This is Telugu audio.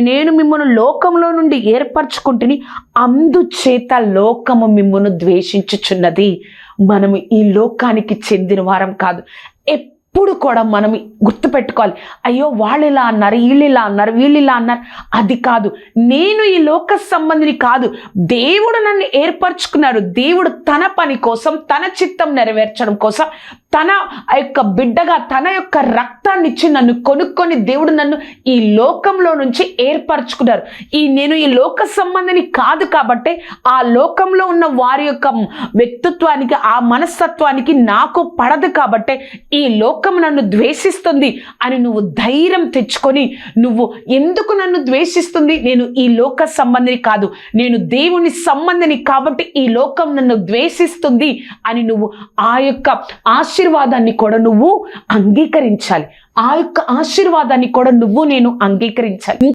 నేను మిమ్మల్ని లోకంలో నుండి ఏర్పరచుకుంటుని, అందుచేత లోకము మిమ్మల్ని ద్వేషించుచున్నది. మనము ఈ లోకానికి చెందిన వారం కాదు. ఎప్పుడు కూడా మనం గుర్తుపెట్టుకోవాలి, అయ్యో వాళ్ళు ఇలా అన్నారు, వీళ్ళు ఇలా అన్నారు, వీళ్ళు ఇలా అన్నారు. అది కాదు, నేను ఈ లోక సంబంధిని కాదు. దేవుడు నన్ను ఏర్పరచుకున్నారు. దేవుడు తన పని కోసం, తన చిత్తం నెరవేర్చడం కోసం, తన యొక్క బిడ్డగా తన యొక్క రక్తాన్ని ఇచ్చి నన్ను కొనుక్కొని దేవుడు నన్ను ఈ లోకంలో నుంచి ఏర్పరచుకున్నారు. నేను ఈ లోక సంబంధిని కాదు కాబట్టి ఆ లోకంలో ఉన్న వారి యొక్క వ్యక్తిత్వానికి, ఆ మనస్తత్వానికి నాకు పడదు కాబట్టి ఈ లోకం నన్ను ద్వేషిస్తుంది అని నువ్వు ధైర్యం తెచ్చుకొని, నువ్వు ఎందుకు నన్ను ద్వేషిస్తుంది, నేను ఈ లోక సంబంధిని కాదు, నేను దేవుని సంబంధిని కాబట్టి ఈ లోకం నన్ను ద్వేషిస్తుంది అని నువ్వు ఆ యొక్క ఆశీర్వాదాన్ని కూడా నువ్వు అంగీకరించాలి. ఆ యొక్క ఆశీర్వాదాన్ని కూడా నేను అంగీకరించాలి.